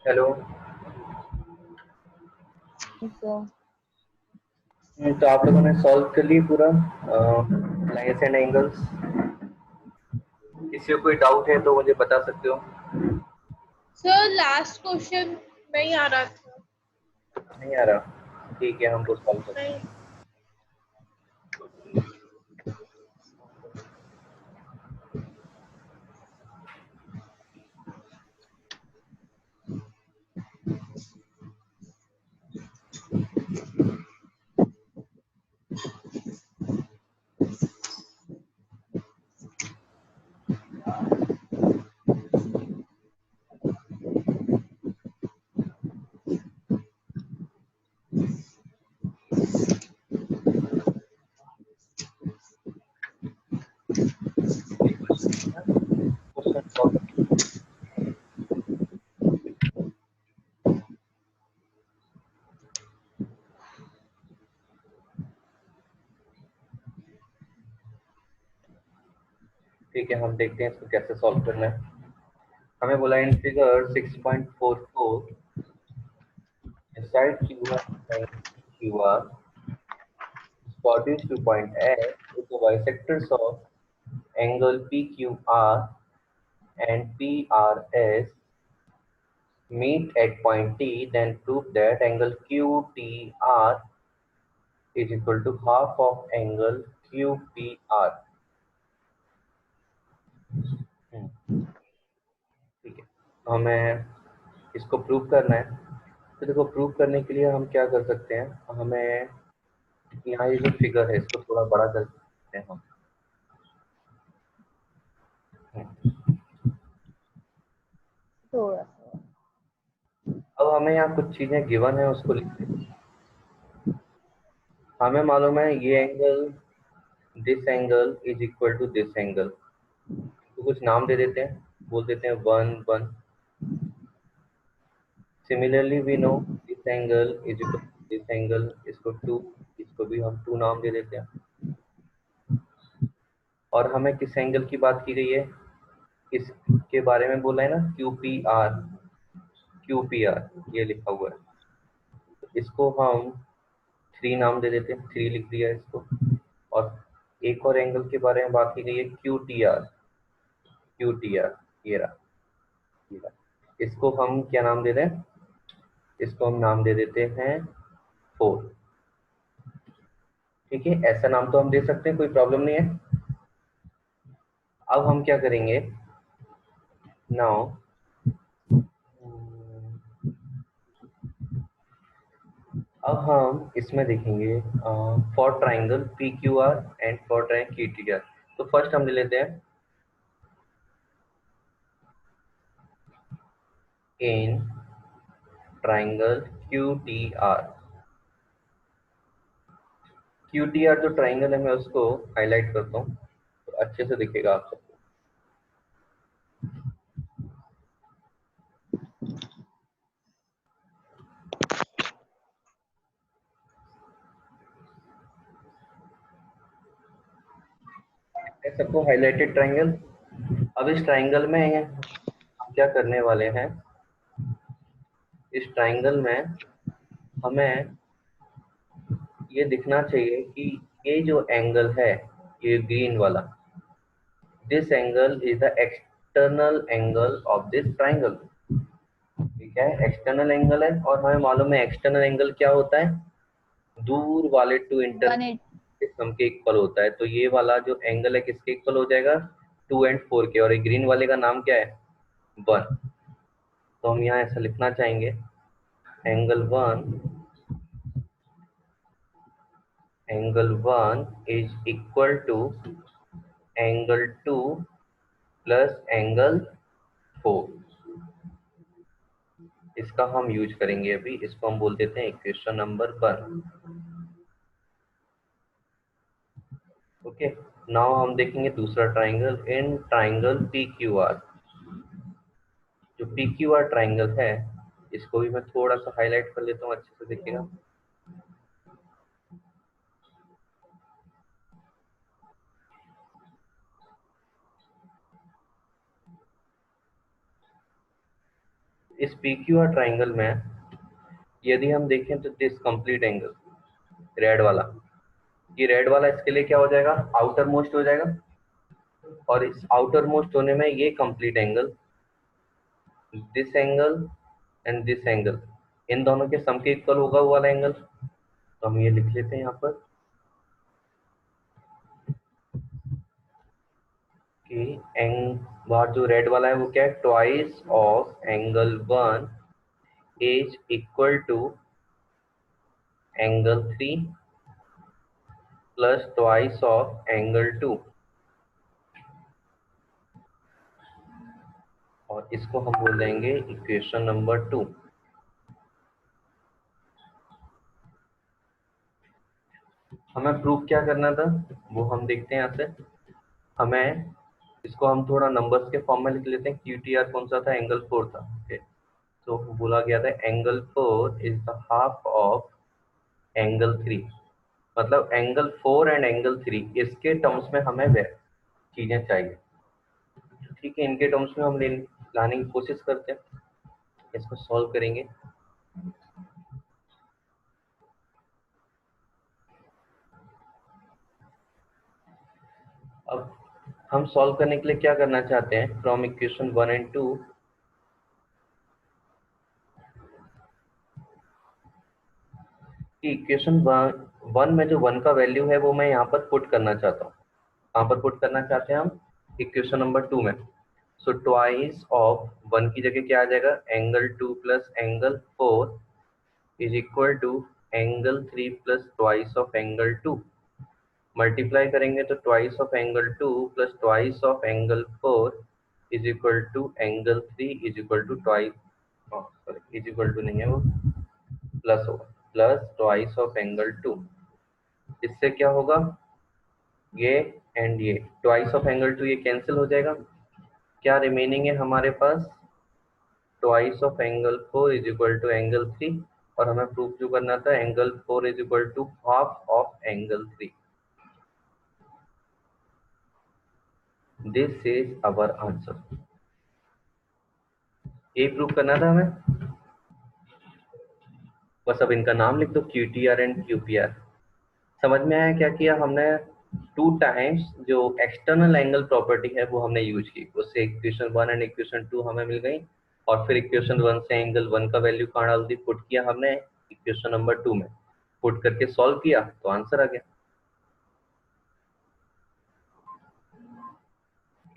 Hello. तो तो आप लोगों ने सॉल्व कर ली पूरा लाइन्स एंड एंगल्स? किसी को कोई डाउट है तो मुझे बता सकते हो। सर लास्ट क्वेश्चन नहीं आ रहा था। नहीं आ रहा? ठीक है, हम तो सॉल्व करते हैं। नहीं। ठीक है, हम देखते हैं इसको कैसे सॉल्व करना है। हमें बोला in figure 6.44 inside QR and QR bodies to point S with the bisectors of angle PQR and PRS meet at point T, then prove that angle QTR is equal to half of angle QPR। ठीक है, तो हमें इसको prove करना है। तो देखो, prove करने के लिए हम क्या कर सकते हैं, हमें यहाँ ये जो फिगर है इसको थोड़ा बड़ा कर सकते हैं हम। थोड़ा सा। अब हमें यहाँ कुछ चीजें गिवन है, उसको लिखते हैं। हमें मालूम है ये angle, this angle is equal to this angle. तो कुछ नाम दे देते हैं, बोल देते हैं 1 1। Similarly we know this angle is equal to this angle, इसको 2, इसको भी हम 2 नाम दे देते हैं। और हमें किस एंगल की बात की गई है, इसके बारे में बोला है ना, QPR। QPR ये लिखा हुआ है, तो इसको हम 3 नाम दे देते हैं, 3 लिख दिया इसको। और एक और एंगल के बारे में बात की गई है, QTR। QTR ये रहा, ये रहा। इसको हम क्या नाम दे दें, इसको हम नाम दे देते हैं 4। ठीक है, ऐसा नाम तो हम दे सकते हैं, कोई प्रॉब्लम नहीं है। अब हम क्या करेंगे, नाउ अब हम इसमें देखेंगे for triangle PQR and for triangle QTR। तो फर्स्ट हम ले लेते हैं इन ट्राइंगल QTR। QTR जो ट्राइंगल है मैं उसको हाईलाइट करता हूँ तो अच्छे से दिखेगा आप सबको। सबको हाईलाइटेड ट्राइंगल। अब इस ट्राइंगल में हम क्या करने वाले हैं, इस ट्राइंगल में हमें ये दिखना चाहिए कि ये जो एंगल है, ये ग्रीन वाला, this angle is the external angle of this triangle. ठीक है, एक्सटर्नल एंगल है, और हमें मालूम है एक्सटर्नल एंगल क्या होता है, दूर वाले टू इंटर 180। सम के इक्वल होता है। तो ये वाला जो एंगल है किसके इक्वल हो जाएगा, 2 और 4 के। और ये ग्रीन वाले का नाम क्या है, 1। तो हम यहाँ ऐसा लिखना चाहेंगे, angle 1 is equal to angle 2 plus angle 4। इसका हम यूज करेंगे अभी, इसको हम बोल देते हैं इक्वेशन नंबर 1। ओके, नाउ हम देखेंगे दूसरा ट्राइंगल इन ट्राइंगल PQR। जो PQR ट्राइंगल है इसको भी मैं थोड़ा सा हाईलाइट कर लेता हूँ, अच्छे से देखिएगा। इस PQR ट्राइंगल में यदि हम देखें तो दिस कंप्लीट एंगल, रेड वाला, ये रेड वाला इसके लिए क्या हो जाएगा, आउटर मोस्ट हो जाएगा। और इस आउटर मोस्ट होने में ये complete angle, this angle and this angle, इन दोनों के सम के इक्वल होगा वो वाला एंगल। तो हम ये लिख लेते हैं यहाँ पर कि बाहर जो रेड वाला है वो क्या है, twice of angle 1 is equal to angle 3 plus twice of angle 2। और इसको हम बोल देंगे इक्वेशन नंबर 2। हमें प्रूफ क्या करना था वो हम देखते हैं यहाँ से। हमें इसको हम थोड़ा नंबर्स के फॉर्म में लिख लेते हैं। QTR कौन सा था, एंगल 4 था। ओके, तो बोला गया था angle 4 is the half of angle 3। मतलब एंगल 4 एंड एंगल 3 इसके टर्म्स में हमें चीजें चाहिए। ठीक है, इनके टर्म्स में हम लाने की कोशिश करते हैं, इसको सॉल्व करेंगे। अब हम सॉल्व करने के लिए क्या करना चाहते हैं, फ्रॉम इक्वेशन 1 एंड 2 इक्वेशन 1 में जो 1 का वैल्यू है वो मैं यहाँ पर पुट करना चाहता हूँ। कहाँ पर पुट करना चाहते हैं हम, इक्वेशन नंबर 2 में। सो ट्वाइस ऑफ 1 की जगह क्या आ जाएगा, angle 2 plus angle 4 is equal to angle 3 plus twice of angle 2। Multiply करेंगे तो twice of angle 2 plus twice of angle 4 is equal to angle 3 is equal to twice, sorry is equal to नहीं है वो, plus होगा, plus twice of angle 2। इससे क्या होगा, ये एंड ये ट्वाइस ऑफ एंगल 2 ये कैंसिल हो जाएगा, क्या रिमेनिंग है हमारे पास, twice of angle 4 is equal to angle 3, और हमें प्रूफ जो करना था angle 4 is equal to half of angle 3। This is our answer. ये प्रूफ करना था हमें, बस अब इनका नाम लिख दो, QTR एंड QPR। समझ में आया क्या किया हमने, 2 टाइम्स जो एक्सटर्नल एंगल प्रॉपर्टी है वो हमने यूज की, उससे इक्वेशन 1 एंड इक्वेशन 2 हमें मिल गई, और फिर इक्वेशन 1 से एंगल 1 का वैल्यू कहाँ डाल दी, पुट किया हमने इक्वेशन नंबर 2 में, पुट करके सॉल्व किया तो आंसर आ गया।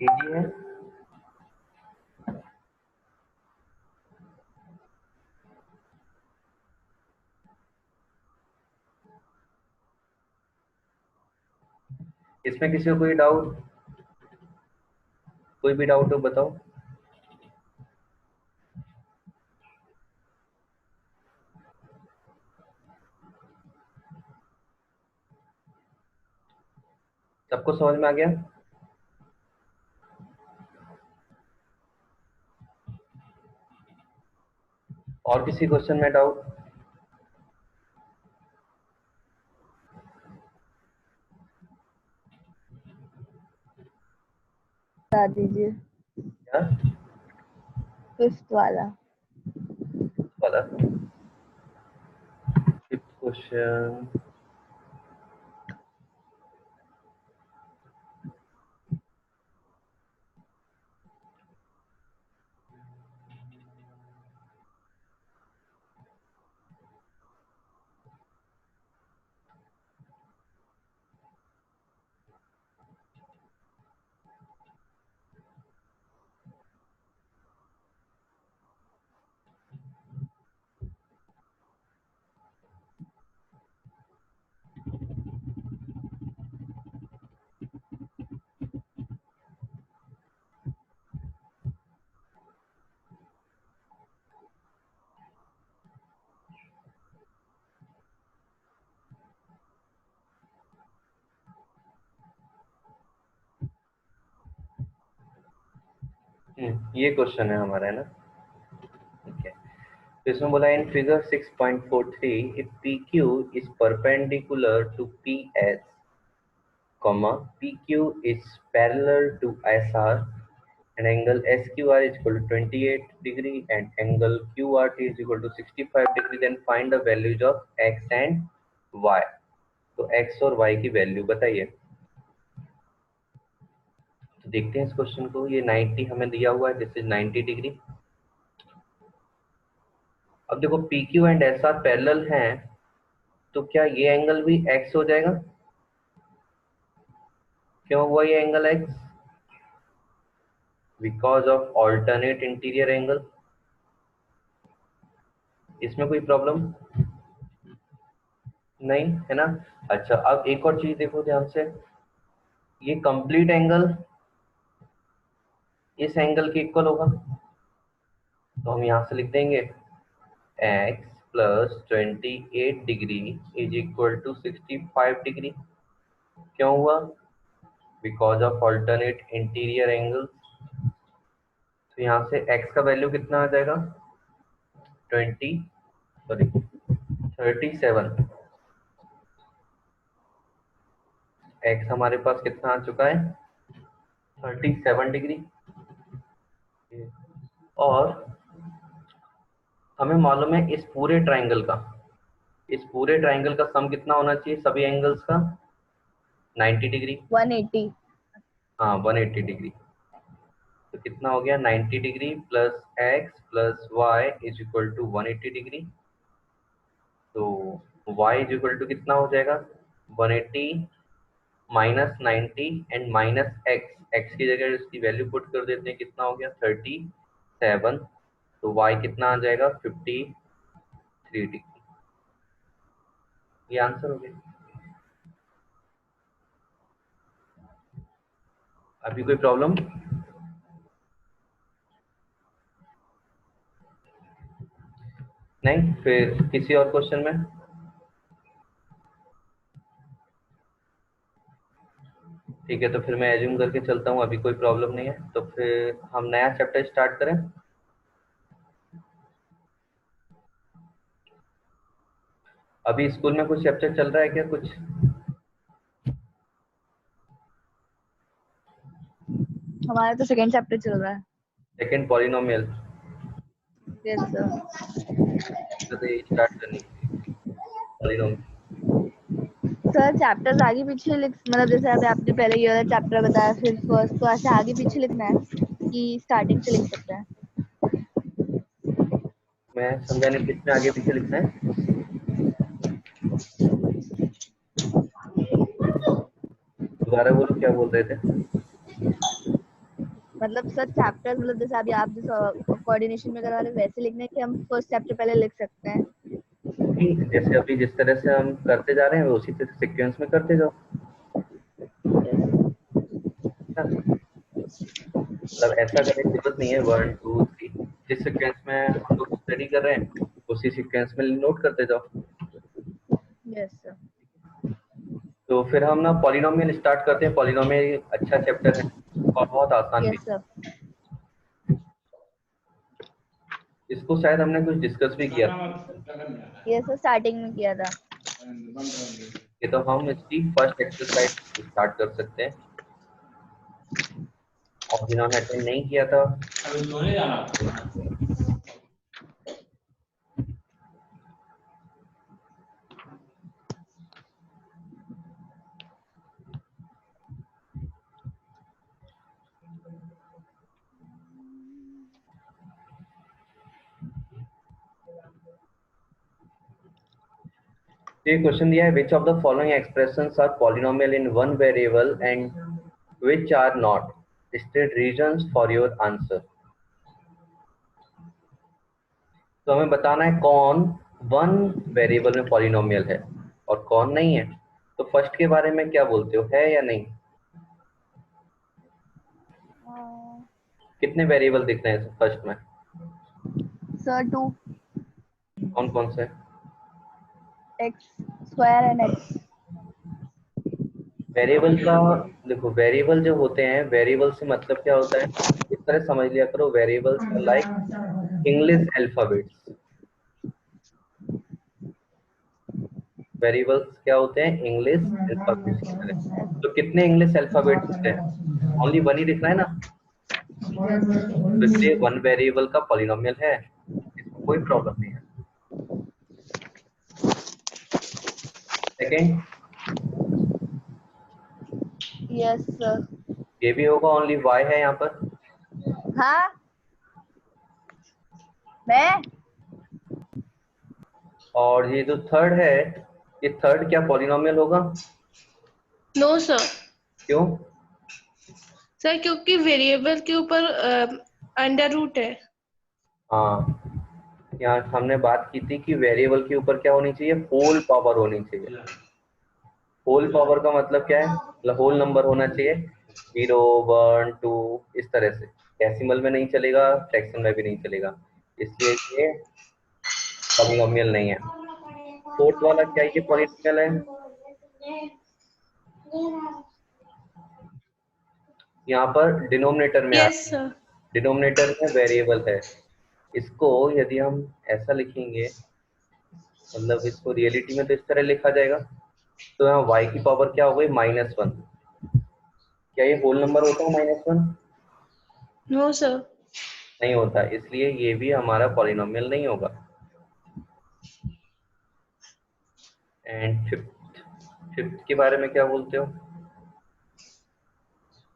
इजी है। इसमें किसी को कोई डाउट, कोई भी डाउट हो बताओ। सबको समझ में आ गया। और किसी क्वेश्चन में डाउट, बता दीजिए क्या 5th वाला। वाला 5th क्वेश्चन, ये क्वेश्चन है हमारा, है ना। ठीक है, तो इसमें बोला in figure 6.43 if PQ is perpendicular to PS, PQ is parallel to SR and angle SQR is equal to 28 degree and angle QRT is equal to 65 degree, then find the values of X and Y। तो X और Y की value बताइए। तो देखते हैं इस question को, ये 90 हमें दिया हुआ है, दिस इज 90 डिग्री। अब देखो PQ एंड SR पैरेलल हैं, तो क्या ये एंगल भी X हो जाएगा, क्यों हुआ ये angle X, because of alternate interior angle. इसमें कोई प्रॉब्लम नहीं है ना। अच्छा, अब एक और चीज देखो ध्यान से, ये कंप्लीट एंगल इस एंगल के इक्वल होगा, तो हम यहां से लिख देंगे x plus 28 degree is equal to 65 degree. क्यों हुआ, because of alternate interior angle. तो यहाँ से x का वैल्यू कितना आ जाएगा, 37। x हमारे पास कितना आ चुका है, 37 डिग्री। और हमें मालूम है इस पूरे ट्राइंगल का सम कितना होना चाहिए सभी एंगल्स का 90 डिग्री। 180। हाँ 180 डिग्री। तो कितना हो गया 90 degree plus x plus y is equal to 180 degree. तो y इज इक्वल टू कितना हो जाएगा 180 माइनस 90 एंड माइनस x की जगह इसकी वैल्यू पुट कर देते हैं कितना हो गया 37। तो y कितना आ जाएगा 53 डिग्री। ये आंसर हो गया। अभी कोई प्रॉब्लम? नहीं? फिर किसी और क्वेश्चन में? ठीक है, तो फिर मैं एज्यूम करके चलता हूँ अभी कोई प्रॉब्लम नहीं है। तो फिर हम नया चैप्टर स्टार्ट करें। अभी स्कूल में कुछ चैप्टर चल रहा है क्या कुछ? हमारा तो सेकंड चैप्टर चल रहा है। Second polynomial yes sir. Start करनी पॉलिनोमियल। सर चैप्टर्स आगे पीछे लिख, मतलब जैसे अभी आपने पहले ये वाला चैप्टर बताया फिर फर्स्ट, तो ऐसे आगे पीछे लिखना है कि स्टार्टिंग से लिख सकते हैं? मैं समझा नहीं, किसमें आगे पीछे लिखना है? दोबारा बोलो, क्या बोल रहे थे? मतलब सर चैप्टर, मतलब जैसे अभी आप जैसे कोऑर्डिनेशन में करा रहे वैसे लिखना है कि हम फर्स्ट चैप्टर पहले लिख सकते हैं? नहीं, जैसे अभी जिस तरह से हम करते जा रहे हैं उसी तरह सीक्वेंस में करते जाओ। हाँ, मतलब ऐसा करने की जरूरत नहीं है 1 2 3। जिस सीक्वेंस में हम लोग स्टडी कर रहे हैं उसी सीक्वेंस में नोट करते जाओ। Yes sir. तो फिर हम ना पॉलिनोमियल स्टार्ट करते हैं। पॉलिनोमियल अच्छा चैप्टर है और बहुत आसान भी। Yes sir. इसको शायद हमने कुछ डिस्कस भी किया। यस सर, स्टार्टिंग में किया था। ये तो हम इसकी फर्स्ट एक्सरसाइज स्टार्ट कर सकते हैं और जिन्होंने अटेंड नहीं किया था। ये क्वेश्चन दिया है which of the following expressions are polynomial in one variable and which are not. State reasons for your answer. तो हमें बताना है कौन वन वेरिएबल में पॉलिनोमियल है और कौन नहीं है। तो फर्स्ट के बारे में क्या बोलते हो, है या नहीं? कितने वेरिएबल दिख रहे हैं फर्स्ट में? सर 2 कौन कौन से? X square and x. Variable का देखो, वेरिएबल जो होते हैं, वेरिएबल से मतलब क्या होता है इस तरह समझ लिया करो। Variables are like English alphabets. Variables क्या होते हैं? इंग्लिश अल्फाबेट्स की तरह। तो कितने इंग्लिश अल्फाबेट्स दिख रहे हैं? ओनली वन ही दिख रहा है ना। तो इसलिए वन वेरिएबल का पॉलिनोमियल है, इसमें कोई प्रॉब्लम नहीं है। Second, yes sir. ये भी होगा, ओनली वाई है यहाँ पर। हाँ मैं। और ये जो थर्ड है, ये थर्ड क्या पॉलिनोमियल होगा? No sir. क्यों? सर क्योंकि वेरिएबल के ऊपर अंडर रूट है। हाँ, यहाँ हमने बात की थी कि वेरिएबल के ऊपर क्या होनी चाहिए? होल पावर होनी चाहिए। होल पावर का मतलब क्या है? मतलब होल नंबर होना चाहिए, 0 1 2 इस तरह से। डेसिमल में नहीं चलेगा, फ्रैक्शन में भी नहीं चलेगा, इसलिए ये पॉलिनोमियल नहीं है। फोर्थ वाला क्या ये पॉलिनोमियल है? यहाँ पर डिनोमिनेटर में आ यस सर। डिनोमिनेटर में वेरिएबल है। इसको यदि हम ऐसा लिखेंगे, मतलब इसको रियलिटी में तो इस तरह लिखा जाएगा। तो यहाँ y की पावर क्या हो गई? -1। क्या ये होल नंबर होता है -1? No sir. नहीं होता, इसलिए ये भी हमारा पॉलिनोमियल नहीं होगा। एंड फिफ्थ के बारे में क्या बोलते हो?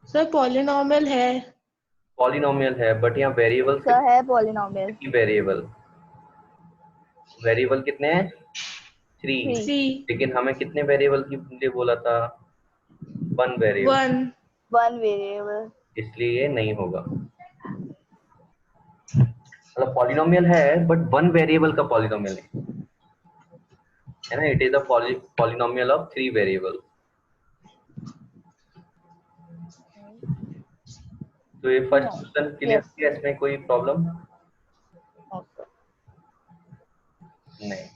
सर पॉलिनॉमियल है। पॉलिनोमियल है, बट यहाँ वेरिएबल सर है पॉलिनोमियल। वेरिएबल कितने हैं? 3। 3 लेकिन हमें कितने वेरिएबल के लिए बोला था? 1 वेरिएबल, 1 1 वेरिएबल, इसलिए ये नहीं होगा। मतलब पॉलिनोमियल है बट 1 वेरिएबल का पॉलिनोमियल है ना। It is a polynomial of 3 variable. तो ये फर्स्ट क्वेश्चन क्लियर किया, इसमें कोई प्रॉब्लम नहीं।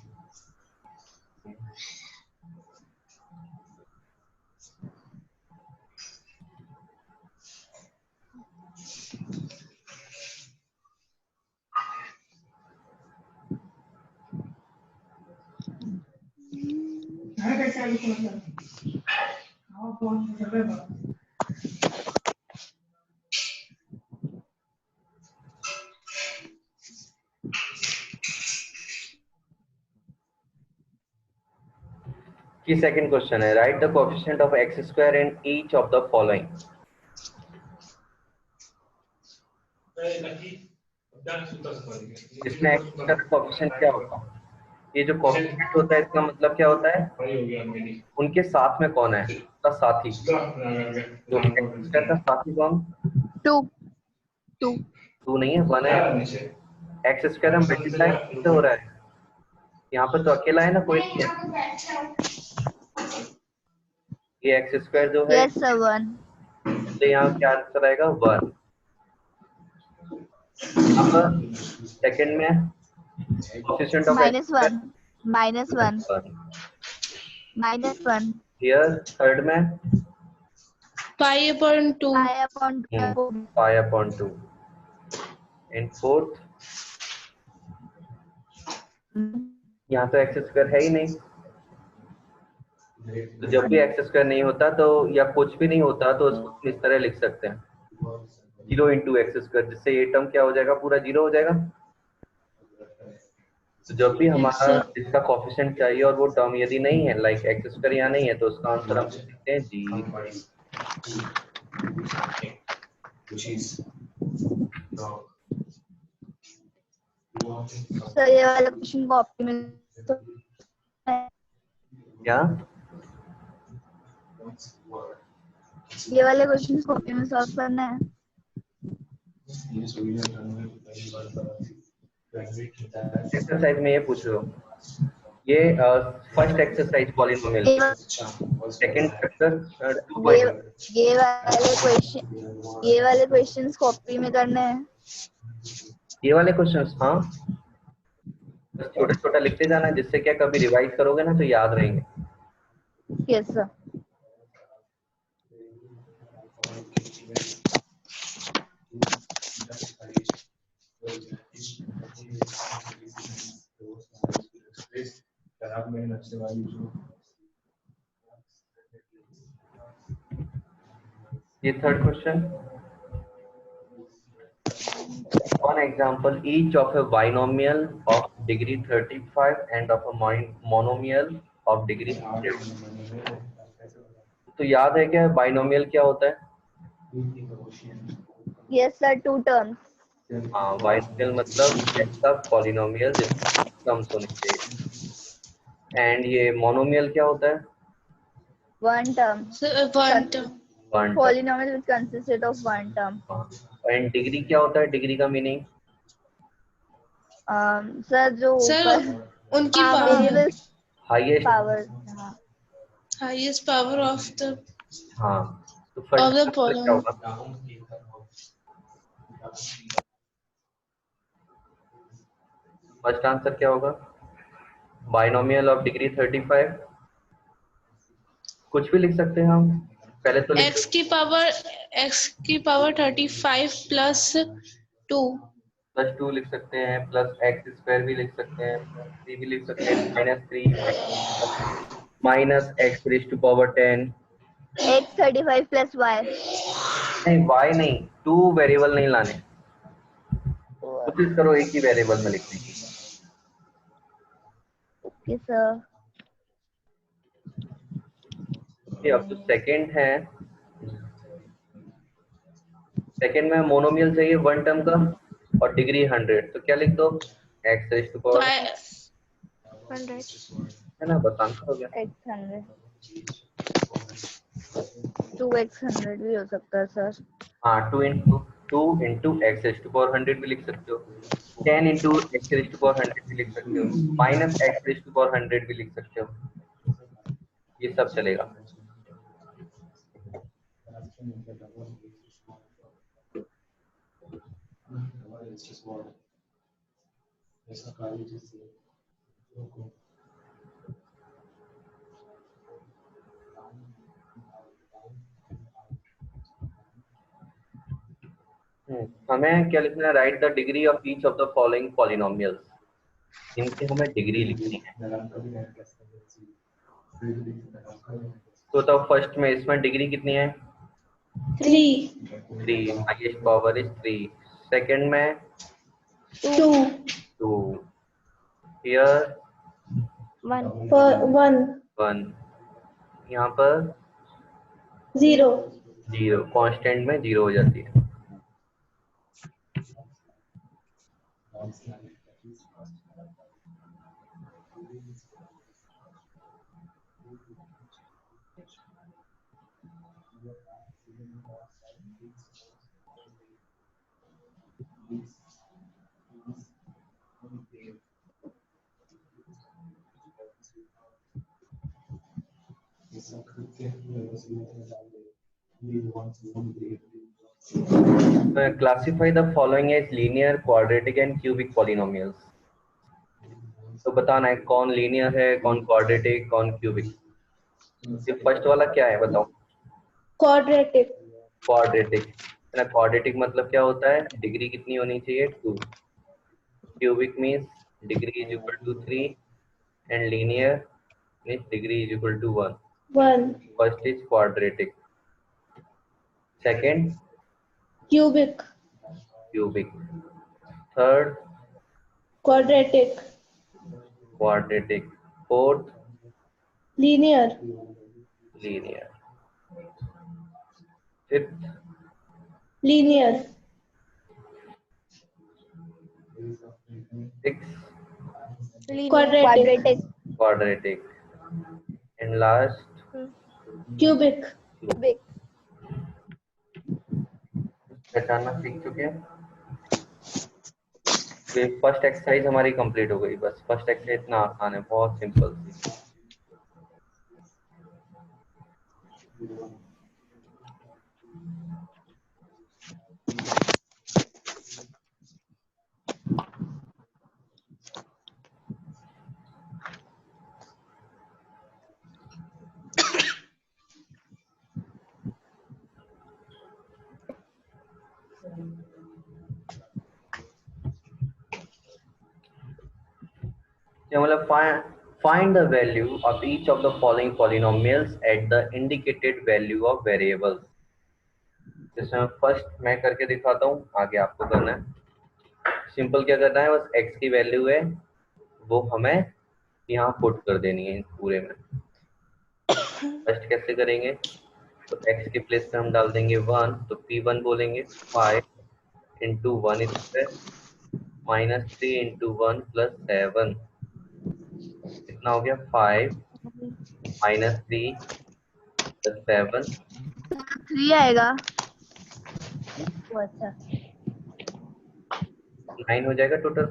की सेकंड क्वेश्चन है, right the coefficient of x square in each of the following. इसमें x का कोएफिशिएंट क्या होता है? ये जो कोएफिशिएंट होता है इसका मतलब क्या होता है? उनके साथ में कौन है उसका साथी। तो x स्क्वायर का साथी कौन? 2 2 नहीं है, 1 है। x स्क्वायर में मल्टीप्लाई कैसे हो रहा है? यहाँ पे तो अकेला है ना, कोई नहीं है। ये x स्क्वायर जो है, यस सर 1। तो यहाँ क्या आंसर आएगा? 1। अब सेकंड में coefficient of x -1 -1 here, third में π/2 π/2 एंड फोर्थ यहाँ तो x स्क्वायर है ही नहीं। तो जब भी x स्क्वायर नहीं होता तो या कुछ भी नहीं होता तो उसको इस तरह लिख सकते हैं 0 × x², जिससे ये टर्म क्या हो जाएगा? पूरा 0 हो जाएगा। तो जब भी हमारा इसका कोएफिशिएंट चाहिए और वो टर्म यदि नहीं है, लाइक x² यहाँ नहीं है, तो उसका आंसर हम लिखते हैं g। सर ये वाला क्वेश्चन कॉपी में तो क्या? ये वाले क्वेश्चन कॉपी में सॉल्व करना है। एक्सरसाइज में ये पूछ रहे हो, ये first exercise polynomial, second chapter 2 ये वाले क्वेश्चंस कॉपी में करने हैं। ये वाले क्वेश्चंस, हाँ बस छोटा छोटा लिखते जाना है, जिससे क्या कभी रिवाइज करोगे ना तो याद रहेंगे। Yes sir. ये third question, one example, each of a binomial of degree 35 and of a monomial of degree 100। तो याद है क्या बाइनोमियल क्या होता है? Yes sir 2 terms. हाँ, बाइनोमियल मतलब ऐसा पॉलिनोमियल जिसमें टर्म्स होने चाहिए। एंड ये मोनोमियल क्या होता है? 1 term। One term. Polynomial which consisted of 1 term। And degree क्या होता है? डिग्री का मीनिंग सर जो सर उनकी power, highest power. Highest power of the, हाँ, तो of फर्स्ट the क्या polynomial। होगा? फर्स्ट आंसर क्या होगा? Binomial of degree 35। कुछ भी लिख सकते हैं हम, पहले तो x की पावर 35 प्लस 2 +2 लिख सकते हैं, प्लस x² भी लिख सकते हैं, प्लस 3 भी लिख सकते हैं, -3 minus x⁻10। x 35 plus y। नहीं, y नहीं, 2 वेरिएबल नहीं लाने। कोशिश करो एक ही वेरिएबल में लिखने की। Okay sir. अब तो सेकंड है, सेकंड में मोनोमियल चाहिए वन टर्म का और डिग्री 100, तो क्या लिख दो, x रेज़ टू पावर 100 है ना, बस आंसर हो गया। x100 2x100 भी हो सकता है सर। हाँ, 2 into x raise to power 100 भी लिख सकते हो, 10 into x raise to power 100 भी लिख सकते हो, minus x raise to power 100 भी लिख सकते हो, ये सब चलेगा। हमें क्या लिखना है, right the degree of each of the following polynomials, इनकी हमें डिग्री लिखनी है। तो फर्स्ट में इसमें डिग्री कितनी है, 3, हाईएस्ट पावर इज 3। सेकंड में 2, हियर 1, यहाँ पर 0, कांस्टेंट में 0 हो जाती है। Classify the following as linear, quadratic and cubic polynomials. तो बताना है कौन लीनियर है, कौन क्वाड्रेटिक, कौन क्यूबिक। ये फर्स्ट वाला क्या है बताओ, क्वाड्रेटिक है ना। क्वाड्रेटिक मतलब क्या होता है, डिग्री कितनी होनी चाहिए, 2। Cubic means degree is equal to 3 and linear means degree is equal to 1। First is quadratic, second cubic, cubic, third quadratic, quadratic, fourth linear, linear, fifth linear, six quadratic, quadratic and last cubic, cubic. पहचानना सीख चुके हैं। First exercise हमारी complete हो गई, बस first exercise इतना आसान है, बहुत सिंपल सी। क्या मतलब, find the value of each of the following polynomials at the indicated value of variables। जिसमें फर्स्ट मैं करके दिखाता हूँ, आगे आपको करना है। सिंपल क्या करना है, बस x की वैल्यू है वो हमें यहाँ पुट कर देनी है पूरे में। फर्स्ट कैसे करेंगे, तो x की प्लेस पे हम डाल देंगे 1, तो p1 बोलेंगे 5 into 1 square minus 3 into 1 plus 7, कितना हो गया, 5 माइनस 3 प्लस 7, 3 आएगा। वो अच्छा 9 हो जाएगा टोटल,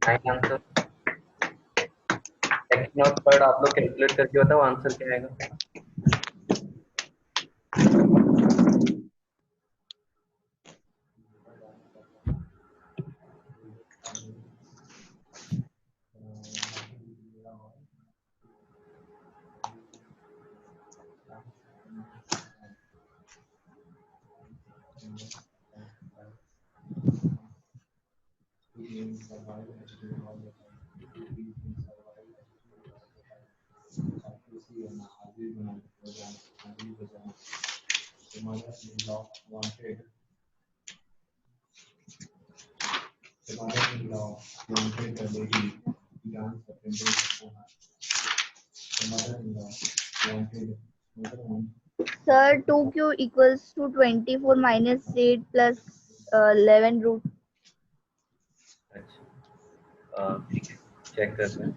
9 आंसर। सेकंड और थर्ड आप लोग कैलकुलेट करके बताओ आंसर क्या आएगा। mother-in-law wanted the mother-in-law wanted the lady to dance attendance upon her. The mother-in-law wanted Sir, 2q equals to 24 minus 8 plus 11 root. अच्छा ठीक है, चेक करते हैं।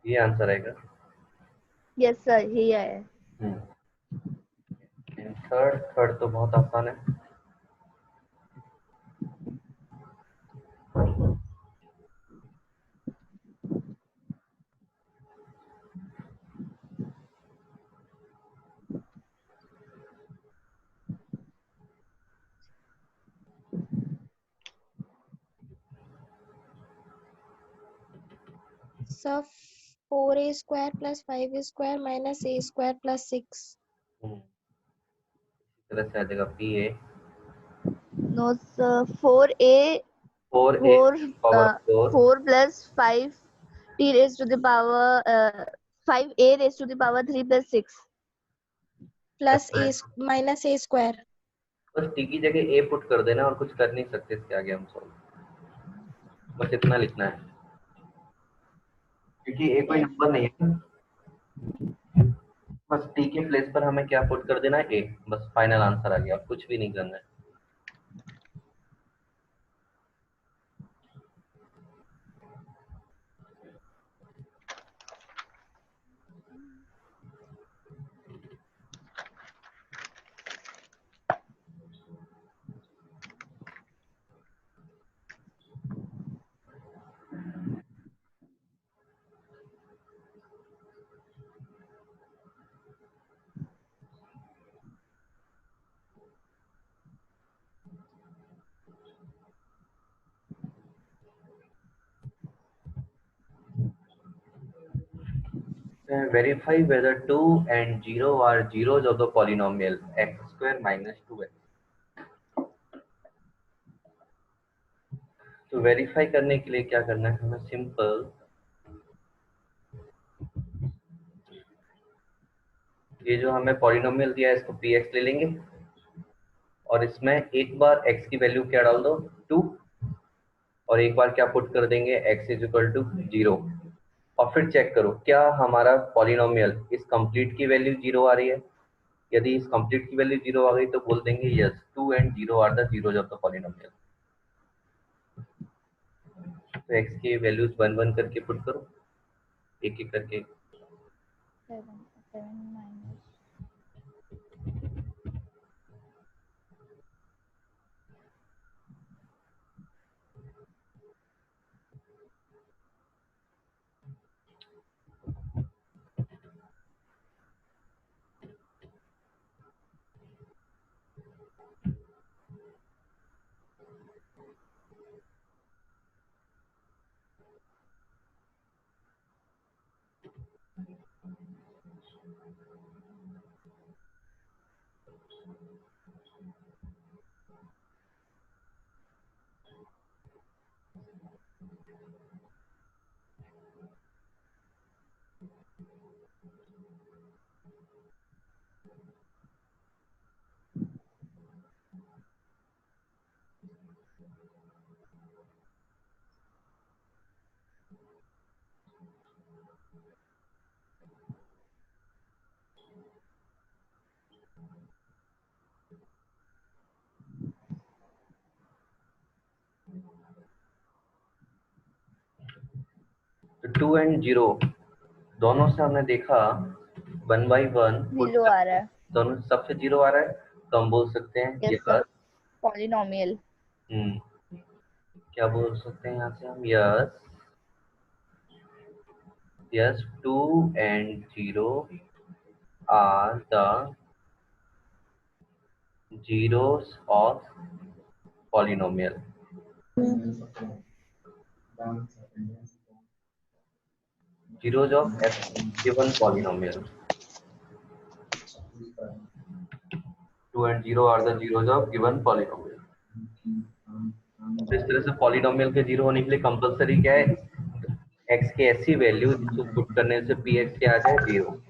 ये आंसर आएगा। यस सर, यही है। थर्ड तो बहुत आसान है। So 4a square plus 5a square minus a square plus 6. इसी तरह से आ जाएगा PA no sir, 4a 4A power 4 4 plus 5 t raised to the power 5a raised to the power 3 plus 6 Plus a minus a square. बस T की जगह A put कर देना और कुछ कर नहीं सकते इसके आगे हम सॉल्व, बस इतना लिखना है क्योंकि A कोई नंबर नहीं है। बस T के प्लेस पर हमें क्या पुट कर देना है A, बस फाइनल आंसर आ गया, कुछ भी नहीं करना है। Verify whether 2 and 0 are zeros of the polynomial x square minus 2x। तो वेरीफाई करने के लिए क्या करना है हमें, सिंपल ये जो हमें पॉलिनोमियल दिया है इसको px ले लेंगे और इसमें एक बार x की वैल्यू क्या डाल दो 2 और एक बार क्या पुट कर देंगे x इज इक्वल टू 0 और फिर चेक करो क्या हमारा पॉलिनोमियल इस कंप्लीट की वैल्यू 0 आ रही है। यदि इस कंप्लीट की वैल्यू 0 आ गई तो बोल देंगे yes 2 and 0 are the zeros of the polynomial. तो x की वैल्यूज 1 1 करके पुट करो एक एक करके। 7 minus तो 2 and 0 दोनों से हमने देखा 1 by 1 0 आ रहा है। दोनों सबसे 0 आ रहा है तो हम बोल सकते हैं यस सर, पॉलिनोमियल। क्या बोल सकते हैं यहाँ से हम yes 2 and 0 are the zeros of polynomial। zeros of f given polynomial। 2 and 0 are the zeros of given polynomial. तो इस तरह से पॉलिनोमियल के जीरो होने के लिए कंपलसरी क्या है, x की ऐसी वैल्यू जिसको पुट करने से px क्या आ जाए, zero.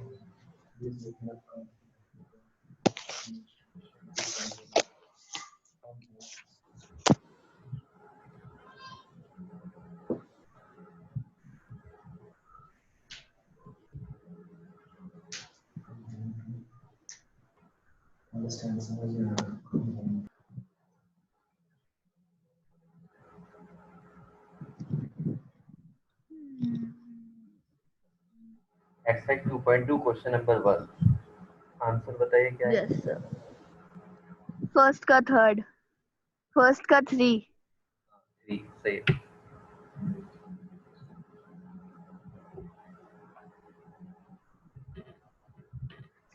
Exercise 2.2 question number 1. Answer बताइए क्या है. Yes sir. फर्स्ट का थर्ड, फर्स्ट का 3, 3 सही है.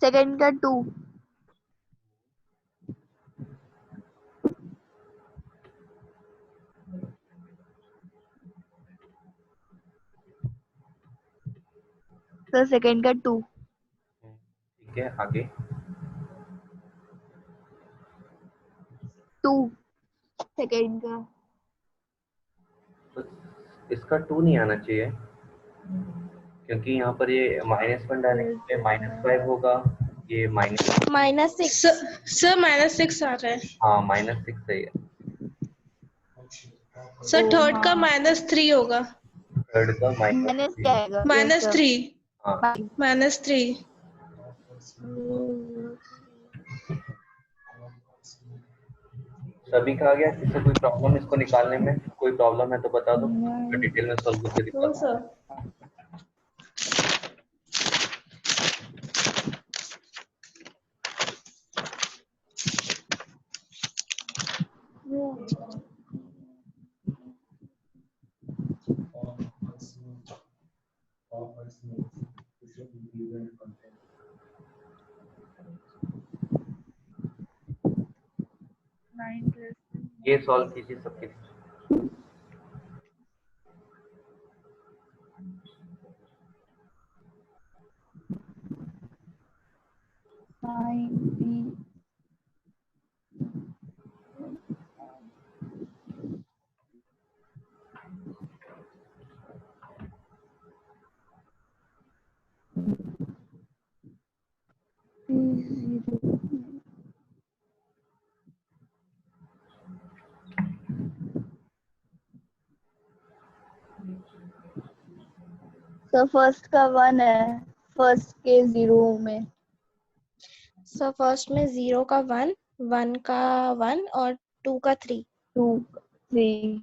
सेकंड का 2, सर सेकंड का 2, ठीक है, आगे. 2 सेकंड का. तो इसका 2 नहीं आना चाहिए क्योंकि यहाँ पर ये -1 डालेंगे -5 होगा, ये -6. सर -6 आ रहा है. हाँ -6 सही है. सर थर्ड का हाँ. -3 होगा. थर्ड का माइनस क्या आएगा? Yes, sir. -3. हाँ. -3. सभी का आ गया. किसी कोई प्रॉब्लम इसको निकालने में, कोई प्रॉब्लम है तो बता दो, मैं डिटेल में सॉल्व करके दिखा No, दूँ. sir. ये सॉल्व कीजिए सबके लिए. सर फर्स्ट का 1 है, फर्स्ट के 0 में. सो फर्स्ट में 0 का 1, 1 का 1 और 2 का 3. 2, 3.